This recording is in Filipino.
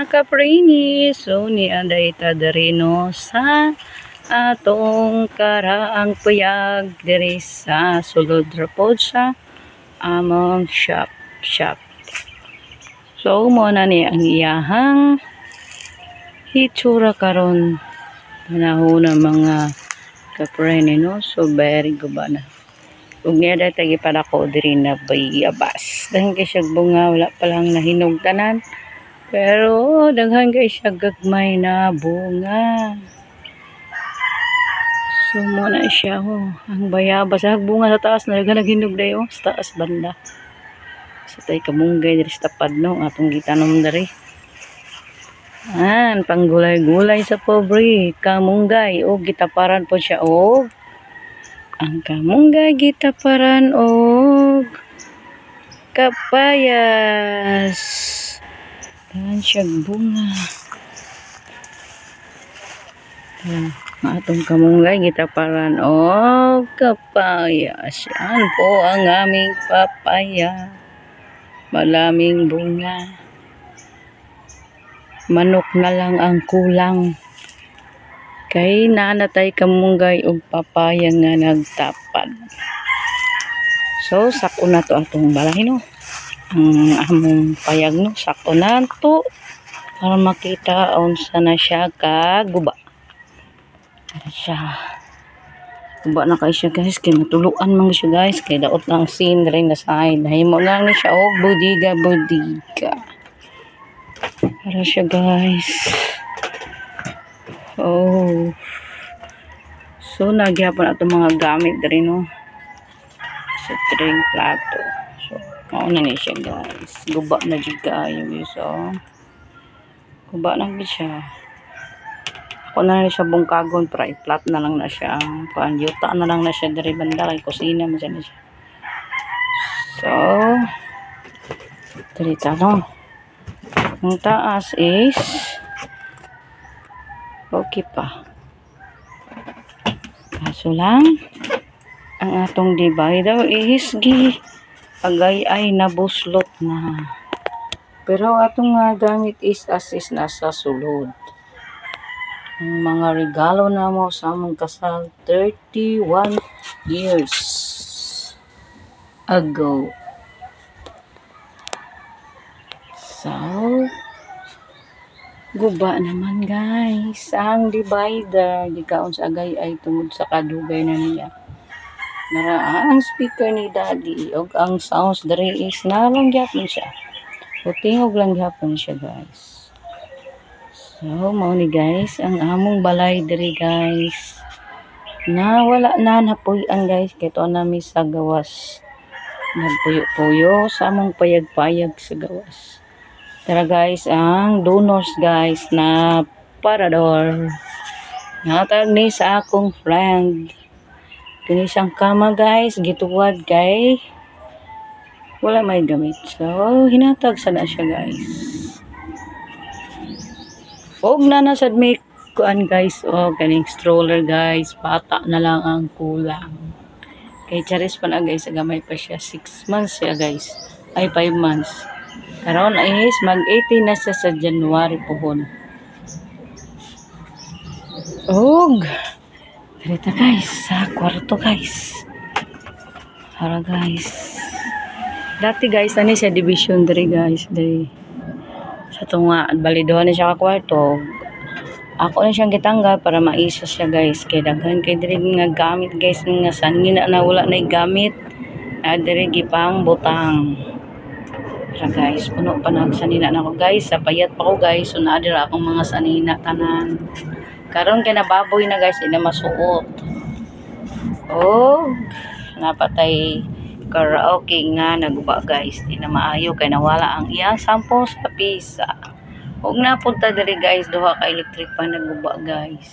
mga kaprini, so ni anday ta diri no sa atong karaang puyag diri sa sulod ra pod sa among shop. So mo na ni ang iyahang hitsura karon panahon ng mga kaprini no, so very guba na. Ug niya dahil tagi para ko diri na bayabas. Dahil kay siya bunga, wala pa lang nahinog tanan. Pero daghan kay siya gagmay na bunga. So muna siya ang bayabas. Ang bunga sa taas na daghan naghinog dayo sa taas banda. Sa tay kamunggay diri sa tapad no, atong gitanom diri. Panggulay-gulay sa pobre, kamunggay o gitaparan po siya og ang kamunggay gitaparan og kapayas. Dahan siya bunga. Atong kamunggay gitaparan og kapayas. Yan po ang aming papaya. Malaming bunga. Manok na lang ang kulang. Kay nanatay kamunggay og papaya nga nagtapad. So sako na to atong balay no. Ang among payag no, sako na to para makita unsa na siya kaguba. Guba na kay siya guys, kay matuluan man siya guys, kay daot lang sin diri na side. Himo lang ni siya og budiga. Para siya guys. So nagyapon ato mga gamit diri no sa tring plato. So mao na ni siya guys, guba na jud kaayo guys. Guba na gid siya. Ako na siya bungkagon para i-flat na lang na siya. Yuta na lang na siya diri banda kay kusina man siya. So diri ta no. Ang taas is okay pa. Kaso lang, ang atong divider is agay ay nabuslot na. Pero atong gamit is assist na sa sulod. Ang mga regalo na mo sa among kasal 31 years ago. So, guba naman guys ang divider, gikaon sa agay ay tungod sa kadugay na niya. Nara ang speaker ni daddy og ang sounds diri is nalang gyapon siya. O tingog lang gyapon siya guys. So mao ni guys ang among balay diri guys. Wala na napuy-an guys kay to nami sa gawas. Nagpuyo-puyo sa among payag-payag sa gawas. Tara guys, ang donors guys na parador. Natag ni sa akong friend. Kini siyang kama guys, gituwad kay wala may gamit. So, hinatag sana siya guys. Og nanasad may kuan guys, kaning stroller guys, bata na lang ang kulang. Kay Charis pa na guys, gamay pa siya, 6 months siya guys. Ay 5 months. Karon is mag-18 na siya sa January pohon. Dito guys, sa kwarto guys. Para guys. Dati guys, ano siya division diri guys. Diri. Sa tunga, balidohan na siya ka kwarto. Ako na siyang gitanggal para maisa siya guys. Kaya daghan kay diri nga gamit guys. Nga sanina na wala na gamit. Diri gipang butang. Tara guys, puno pa na sanina na ako guys. Sa payat pa ko guys. So naadira akong mga sanina tanan. Karon kay nababoy na guys, ina masuot. Napatay karaoke nga naguba guys. Di na maayo kay nawala ang iyang sampo sa pisa. Huwag na punta diri guys, duha ka electric pa naguba guys.